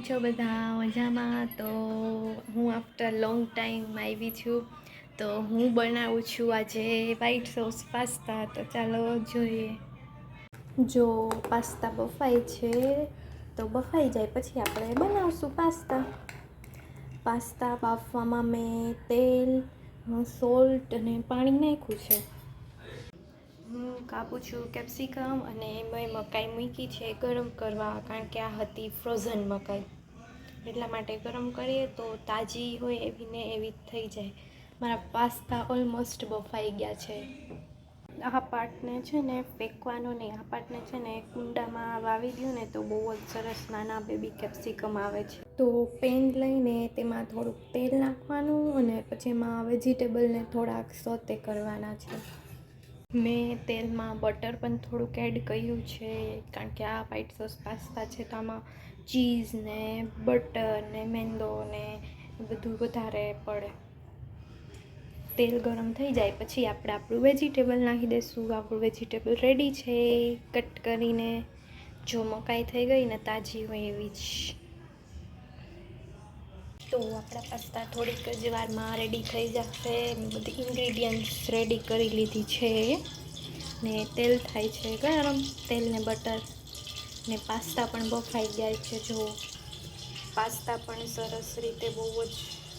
છો બધા મજામાં? તો હું આફ્ટર લોંગ ટાઈમ આવી છું. તો હું બનાવું છું આજે વ્હાઈટ સોસ પાસ્તા. તો ચાલો જોઈએ. જો પાસ્તા બફાય છે તો બફાઈ જાય પછી આપણે બનાવશું પાસ્તા બાફવામાં મેં તેલ, સોલ્ટ અને પાણી નાખ્યું છે. હું કાપું છું કેપ્સિકમ અને એમાં મકાઈ મૂકી છે ગરમ કરવા, કારણ કે આ હતી ફ્રોઝન મકાઈ. એટલા માટે ગરમ કરીએ તો તાજી હોય એવી ને એવી થઈ જાય. મારા પાસ્તા ઓલમોસ્ટ બફાઈ ગયા છે. આ પાર્ટને છે ને ફેંકવાનો નહીં, આ પાર્ટને છે ને કુંડામાં વાવી દો ને તો બહુ જ સરસ નાના બેબી કેપ્સિકમ આવે છે. તો પેન લઈને તેમાં થોડુંક તેલ નાખવાનું અને પછી એમાં વેજીટેબલને થોડાક સોતે કરવાના છે. મેં તેલમાં બટર પણ થોડુંક એડ કર્યું છે, કારણ કે આ વ્હાઈટ સોસ પાસ્તા છે તો આમાં ચીઝ ને બટર ને મેંદો ને બધું વધારે પડે. તેલ ગરમ થઈ જાય પછી આપણે આપણું વેજીટેબલ નાખી દઈશું. આપણું વેજીટેબલ રેડી છે કટ કરીને. જો મકાઈ થઈ ગઈ ને તાજી હોય એવી જ. તો આપણા પાસ્તા થોડીક જ વારમાં રેડી થઈ જશે. બધી ઇન્ગ્રીડિયન્ટ્સ રેડી કરી લીધી છે ને તેલ થાય છે ગરમ, તેલ ને બટર ને પાસ્તા પણ બફાઈ ગયા છે. જો પાસ્તા પણ સરસ રીતે બહુ જ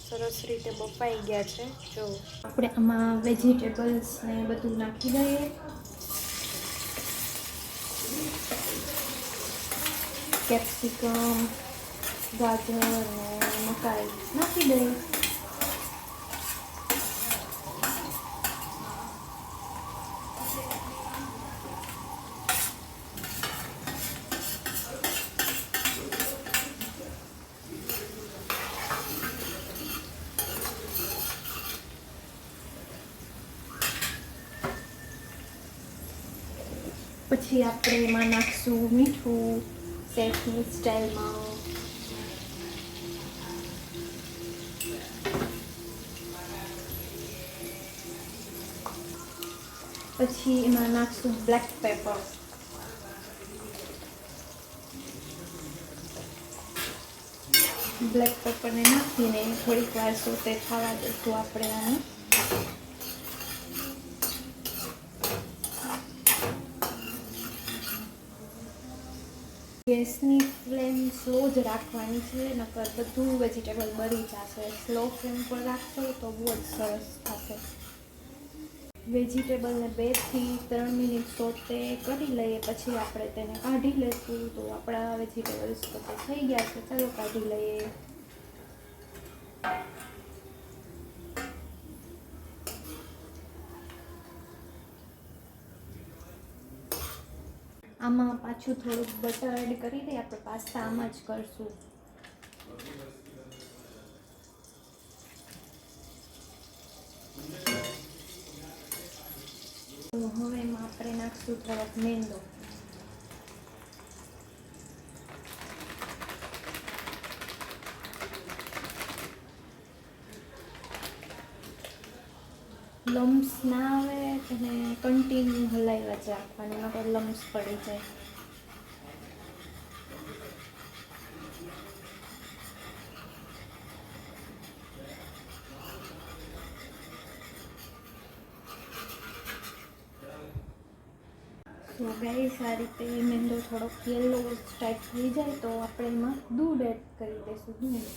સરસ રીતે બફાઈ ગયા છે. જો આપણે આમાં વેજીટેબલ્સ ને બધું નાખી દઈએ. કેપ્સિકમ, ગાજર ને મકાઈ નાખી દઈએ. પછી આપણે એમાં નાખશું મીઠું શેફની સ્ટાઈલમાં. પછી એમાં નાખશું બ્લેક પેપર. બ્લેક પેપરને નાખીને થોડીક વાર સોતે થવા દઈશું આપણે આને. ગેસની ફ્લેમ સ્લો જ રાખવાની છે, નકર બધું વેજીટેબલ બળી જશે. સ્લો ફ્લેમ પર રાખશો તો બહુ જ સરસ થશે. વેજીટેબલને 2 થી 3 મિનિટ સોતે કરી લઈએ પછી આપણે તેને કાઢી લઈશું. તો આપણા વેજીટેબલ્સ સોતે થઈ ગયા છે. ચાલો કાઢી લઈએ. આમાં પાછું થોડુંક બટર એડ કરી દઈએ. આપણે પાસ્તા આમાં જ કરશું. તો હવે એમાં આપણે નાખશું થોડોક મેંદો. લમ્સ ના આવે અને કન્ટિન્યુ હલાવ્યા જ રાખવાનું, નકર લમ્સ પડી જાય. તો ગાઈસ આ રીતે મેંદો થોડોક યલો ટાઈપ થઈ જાય તો આપણે એમાં દૂધ એડ કરી દઈશું. દૂધ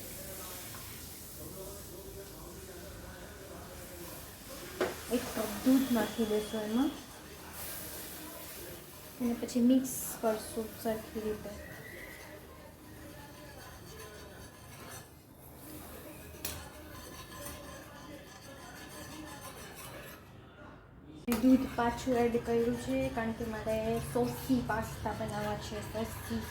એક કપ દૂધ નાખી દઈશું એમાં અને પછી મિક્સ કરશું સરખી રીતે. દૂધ પાછું એડ કર્યું છે કારણ કે મારે સોસી પાસ્તા બનાવવા છે. સોસી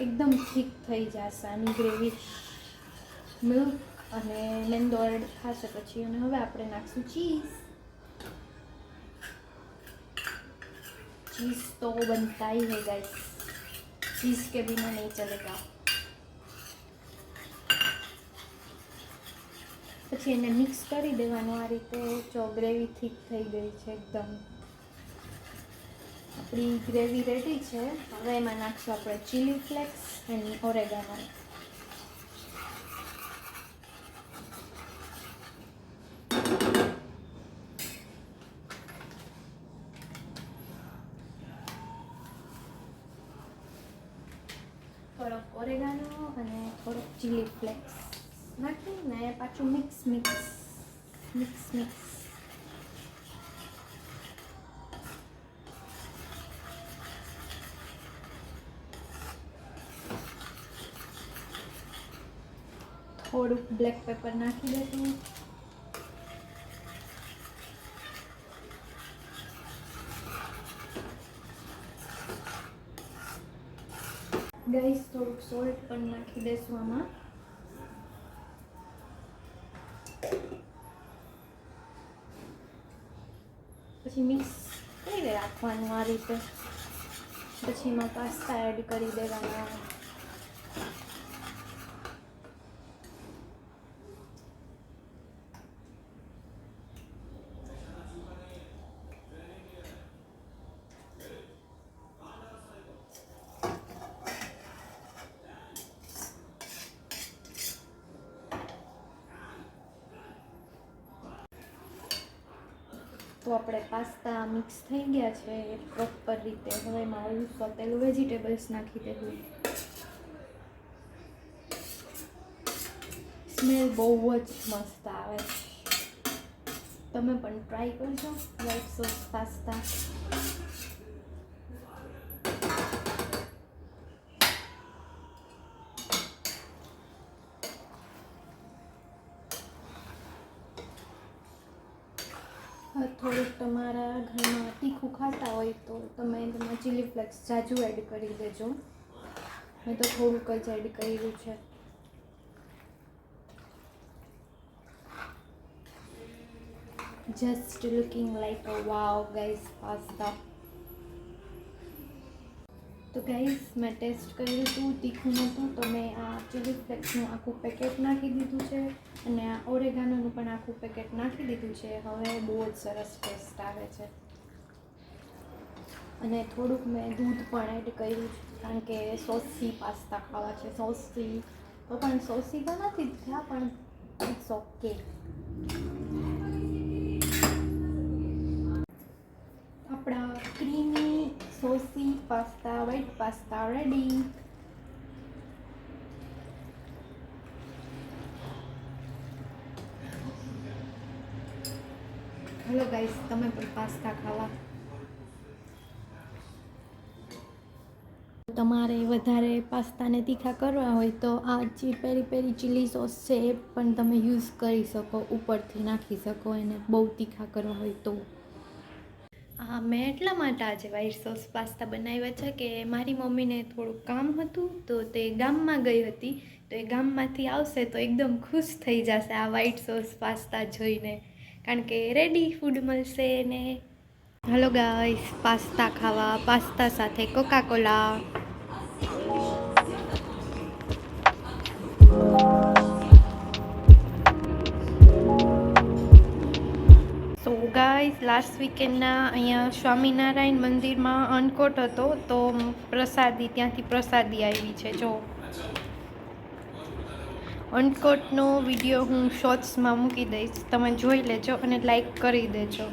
એકદમ ઠીક થઈ જશે આની ગ્રેવી. મિલ્ક અને મેંદો એડ થશે પછી. અને હવે આપણે નાખશું ચીઝ. चीज़ तो बनता ही है गाइस, चीज़ के बिना नहीं चलेगा. પછી એને મિક્સ કરી દેવાનું આ રીતે. જો ગ્રેવી ઠીક થઈ ગઈ છે એકદમ. આપણી ગ્રેવી રેડી છે. હવે એમાં નાખશું આપણે ચીલી ફ્લેક્સ અને ઓરેગાનો. થોડોક ઓરેગાનો અને થોડોક ચીલી ફ્લેક્સ નાખીને પાછું મિક્સ. થોડુંક બ્લેક પેપર નાખી દઈશું. ગાઈસ થોડુંક સોલ્ટ પણ નાખી દઈશું આમાં. પછી મિક્સ કરી રાખવાનું આ રીતે. પછી એમાં પાસ્તા એડ કરી દેવાના. તો આપણે પાસ્તા મિક્સ થઈ ગયા છે પ્રોપર રીતે. હવે એમાં ઓલું સોતેલું વેજીટેબલ્સ નાખી દેવું. સ્મેલ બહુ જ મસ્ત આવે છે. તમે પણ ટ્રાય કરજો વ્હાઈટ સોસ પાસ્તા. થોડુંક તમારા ઘરમાં તીખું ખાતા હોય તો તમે તેમાં ચીલી ફ્લેક્સ જાજુ એડ કરી દેજો. મેં તો થોડુંક જ એડ કર્યું છે. Just looking like a wow guys pasta. તો ગાઈસ મેં ટેસ્ટ કર્યું હતું, તીખું નહોતું તો મેં આ ચીલી ફ્લેક્સનું આખું પેકેટ નાખી દીધું છે અને આ ઓરેગાનોનું પણ આખું પેકેટ નાખી દીધું છે. હવે બહુ જ સરસ ટેસ્ટ આવે છે. અને થોડુંક મેં દૂધ પણ એડ કર્યું છે કારણ કે સોસી પાસ્તા ખાવા છે. સોસી તો પણ સોસી તો નથી જ થયા પણ ઇટ્સ ઓકે. આપણા creamy saucy pasta white pasta ready. Hello guys, તમે પણ પાસ્તા ખાવા. તમારે વધારે પાસ્તાને તીખા કરવા હોય તો આ પેરી પેરી ચીલી સોસ છે એ પણ તમે યુઝ કરી શકો, ઉપરથી નાખી શકો એને બહુ તીખા કરવા હોય તો. હા, મેં એટલા માટે આજે વ્હાઈટ સોસ પાસ્તા બનાવ્યા છે કે મારી મમ્મીને થોડુંક કામ હતું તો તે ગામમાં ગઈ હતી. તો એ ગામમાંથી આવશે તો એકદમ ખુશ થઈ જશે આ વ્હાઈટ સોસ પાસ્તા જોઈને, કારણ કે રેડી ફૂડ મળશે ને. હેલો ગાઈસ, પાસ્તા ખાવા, પાસ્તા સાથે Coca Cola. So guys, last વીકેન્ડના અહીંયા સ્વામિનારાયણ મંદિરમાં અન્નકોટ હતો તો ત્યાંથી પ્રસાદી આવી છે. જો અન્નકોટનો વિડીયો હું શોર્ટ્સમાં મૂકી દઈશ, તમે જોઈ લેજો અને લાઈક કરી દેજો.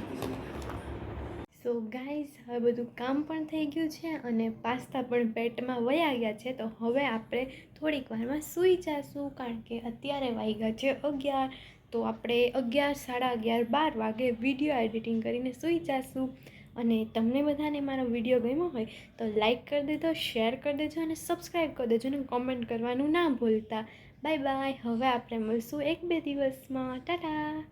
સો ગાઈસ, હવે બધું કામ પણ થઈ ગયું છે અને પાસ્તા પણ પેટમાં વયા ગયા છે. તો હવે આપણે થોડીક વારમાં સૂઈ જઈશું કારણ કે અત્યારે વાગ્યા છે 11. તો આપણે 11, 11:30, 12 વાગે વિડીયો એડિટિંગ કરીને સૂઈ જઈશું. અને તમને બધાને મારો વિડીયો ગમ્યો હોય તો લાઈક કરી દેજો, શેર કરી દેજો અને સબસ્ક્રાઈબ કરી દેજો અને કોમેન્ટ કરવાનું ના ભૂલતા. Bye bye. હવે આપણે મળશું 1-2 દિવસમાં. ટાટા.